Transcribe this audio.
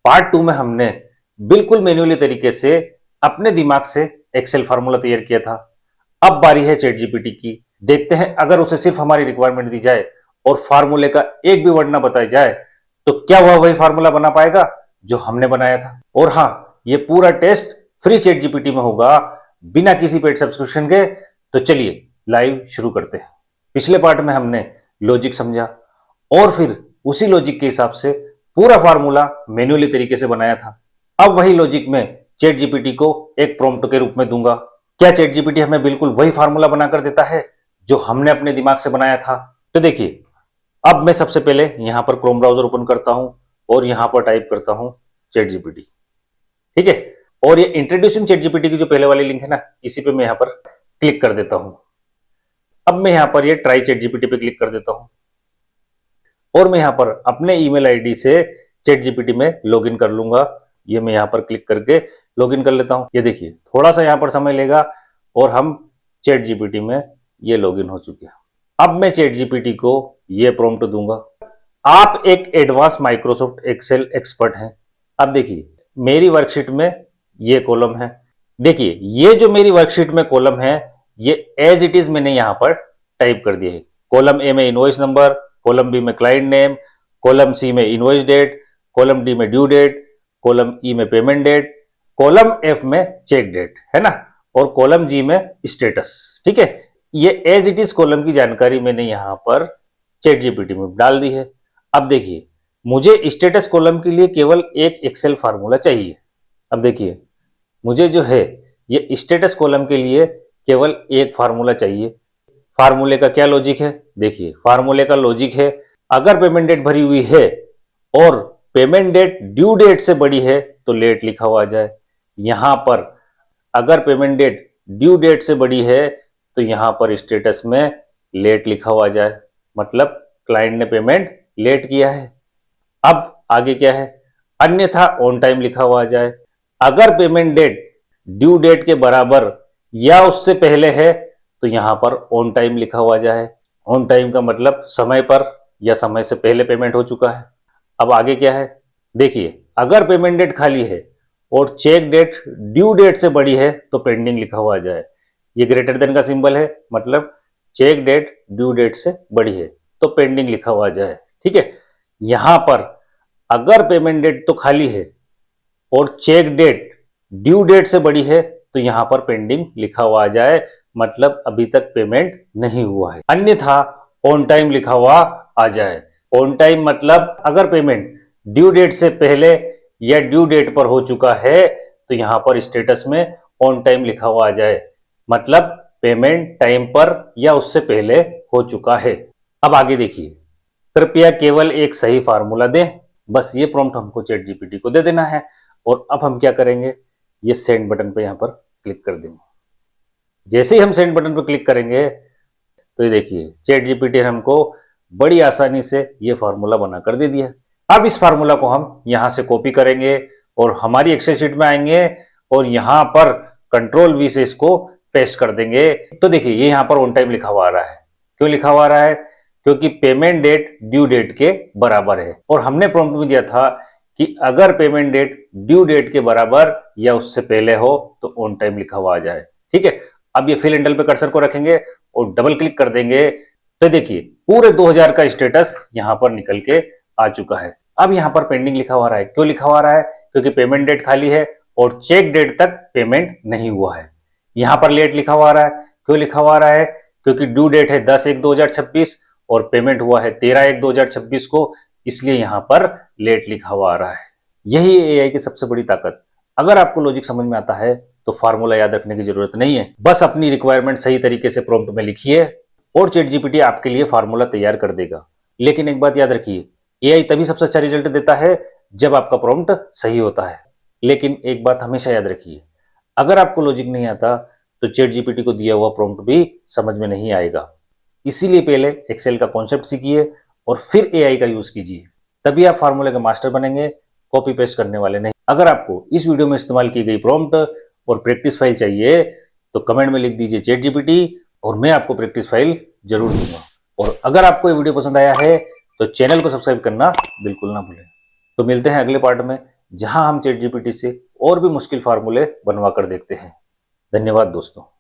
Part 2 में हमने बिल्कुल मैन्युअली तरीके से अपने दिमाग से एक्सेल फार्मूला तैयार किया था। अब बारी है चैट जीपीटी की। देखते हैं अगर उसे सिर्फ हमारी रिक्वायरमेंट दी जाए और फार्मूले का एक भी वर्ड ना बताया जाए तो क्या वह वही फार्मूला बना पाएगा जो हमने बनाया था। और हाँ, ये पूरा टेस्ट फ्री चैट जीपीटी में होगा, बिना किसी पेड सब्सक्रिप्शन के। तो चलिए लाइव शुरू करते हैं। पिछले पार्ट में हमने लॉजिक समझा और फिर उसी लॉजिक के हिसाब से पूरा फार्मूला मैन्युअली तरीके से बनाया था। अब वही लॉजिक में चैट जीपीटी को एक प्रॉम्प्ट के रूप में दूंगा। क्या चैट जीपीटी हमें बिल्कुल वही फार्मूला बनाकर देता है जो हमने अपने दिमाग से बनाया था? तो देखिए, अब मैं सबसे पहले यहां पर क्रोम ब्राउजर ओपन करता हूं और यहां पर टाइप करता हूं चैट जीपीटी। ठीक है, और ये इंट्रोड्यूसिंग चैट जीपीटी की जो पहले वाली लिंक है ना, इसी पे मैं यहां पर क्लिक कर देता हूं। अब मैं यहां पर ये ट्राई चैट जीपीटी पे क्लिक कर देता हूं और मैं यहां पर अपने ईमेल आईडी से चैट जीपीटी में लॉगिन कर लूंगा। ये मैं यहां पर क्लिक करके लॉगिन कर लेता हूं। ये देखिए, थोड़ा सा यहां पर समय लेगा और हम चैट जीपीटी में ये लॉगिन हो चुके हैं। अब मैं चैट जीपीटी को ये प्रॉम्प्ट दूंगा, आप एक एडवांस माइक्रोसॉफ्ट एक्सेल एक्सपर्ट हैं। अब देखिए, मेरी वर्कशीट में ये कॉलम है। देखिए, ये जो मेरी वर्कशीट में कॉलम है, ये एज इट इज मैंने यहां पर टाइप कर दिया है। कॉलम ए में इनवॉइस नंबर, कॉलम बी में क्लाइंट नेम, कॉलम सी में इनवॉइस डेट, कॉलम डी में ड्यू डेट, कॉलम ई में पेमेंट डेट, कॉलम एफ में चेक डेट, है ना, और कॉलम जी में स्टेटस। ठीक है, ये एज इट इज कॉलम की जानकारी मैंने यहां पर चैट जीपीटी में डाल दी है। अब देखिए, मुझे स्टेटस कॉलम के लिए केवल एक एक्सेल फार्मूला चाहिए। अब देखिए, मुझे जो है ये स्टेटस कॉलम के लिए केवल एक फार्मूला चाहिए। फार्मूले का क्या लॉजिक है? देखिए, फार्मूले का लॉजिक है, अगर पेमेंट डेट भरी हुई है और पेमेंट डेट ड्यू डेट से बड़ी है तो लेट लिखा हुआ आ जाए। यहां पर अगर पेमेंट डेट ड्यू डेट से बड़ी है तो यहां पर स्टेटस में लेट लिखा हुआ आ जाए, मतलब क्लाइंट ने पेमेंट लेट किया है। अब आगे क्या है? अन्यथा ऑन टाइम लिखा हुआ आ जाए। अगर पेमेंट डेट ड्यू डेट के बराबर या उससे पहले है तो यहां पर ऑन टाइम लिखा हुआ जाए। ऑन टाइम का मतलब समय पर या समय से पहले पेमेंट हो चुका है। अब आगे क्या है? देखिए, अगर पेमेंट डेट खाली है और चेक डेट ड्यू डेट से बड़ी है तो पेंडिंग लिखा हुआ जाए। ये ग्रेटर देन का सिंबल है, मतलब चेक डेट ड्यू डेट से बड़ी है तो पेंडिंग लिखा हुआ जाए। ठीक है, यहां पर अगर पेमेंट डेट तो खाली है और चेक डेट ड्यू डेट से बड़ी है तो यहां पर पेंडिंग लिखा हुआ आ जाए, मतलब अभी तक पेमेंट नहीं हुआ है। अन्यथा ऑन टाइम लिखा हुआ आ जाए। ऑन टाइम मतलब अगर पेमेंट ड्यू डेट से पहले या ड्यू डेट पर हो चुका है तो यहां पर स्टेटस में ऑन टाइम लिखा हुआ आ जाए, मतलब पेमेंट टाइम पर या उससे पहले हो चुका है। अब आगे देखिए, कृपया केवल एक सही फार्मूला दें। बस ये प्रॉम्प्ट हमको चैट जीपीटी को दे देना है। और अब हम क्या करेंगे? ये सेंड बटन पे यहां पर क्लिक कर देंगे। जैसे ही हम सेंड बटन पर क्लिक करेंगे तो ये देखिए, चैट जीपीटी ने हमको बड़ी आसानी से ये फार्मूला बनाकर दे दिया। अब इस फार्मूला को हम यहां से कॉपी करेंगे और हमारी एक्सेल शीट में आएंगे और यहां पर कंट्रोल वी से इसको पेस्ट कर देंगे। तो देखिए, ये यहां पर ऑन टाइम लिखा हुआ आ रहा है। क्यों लिखा हुआ आ रहा है? क्योंकि पेमेंट डेट ड्यू डेट के बराबर है और हमने प्रॉम्प्ट में दिया था कि अगर पेमेंट डेट ड्यू डेट के बराबर या उससे पहले हो तो ऑन टाइम लिखा हुआ आ जाए। ठीक है, अब ये फिल एंडल पे कर्सर को रखेंगे और डबल क्लिक कर देंगे तो देखिए, पूरे 2000 का स्टेटस यहां पर निकल के आ चुका है। अब यहां पर पेंडिंग लिखा हुआ रहा है। क्यों लिखा हुआ रहा है? क्योंकि पेमेंट डेट खाली है और चेक डेट तक पेमेंट नहीं हुआ है। यहां पर लेट लिखा हुआ रहा है। क्यों लिखा हुआ रहा है? क्योंकि ड्यू डेट है 10/1/2026 और पेमेंट हुआ है 13/1/2026 को, इसलिए यहां पर लेट लिखा हुआ आ रहा है। यही एआई की सबसे बड़ी ताकत। अगर आपको लॉजिक समझ में आता है तो फार्मूला याद रखने की जरूरत नहीं है। बस अपनी रिक्वायरमेंट सही तरीके से प्रॉम्प्ट में लिखिए और चैट जीपीटी आपके लिए फार्मूला तैयार कर देगा। लेकिन एक बात याद रखिए, एआई तभी सबसे अच्छा रिजल्ट देता है जब आपका प्रॉम्प्ट सही होता है। लेकिन एक बात हमेशा याद रखिए, अगर आपको लॉजिक नहीं आता तो चैट जीपीटी को दिया हुआ प्रॉम्प्ट भी समझ में नहीं आएगा। इसीलिए पहले एक्सेल का कॉन्सेप्ट सीखिए और फिर एआई का यूज कीजिए, तभी आप फार्मूले का मास्टर बनेंगे, कॉपी पेस्ट करने वाले नहीं। अगर आपको इस वीडियो में इस्तेमाल की गई प्रॉम्प्ट और प्रैक्टिस फाइल चाहिए तो कमेंट में लिख दीजिए चैट जीपीटी और मैं आपको प्रैक्टिस फाइल जरूर दूंगा। और अगर आपको ये वीडियो पसंद आया है तो चैनल को सब्सक्राइब करना बिल्कुल ना भूलें। तो मिलते हैं अगले पार्ट में जहां हम चैट जीपीटी से और भी मुश्किल फार्मूले बनवा कर देखते हैं। धन्यवाद दोस्तों।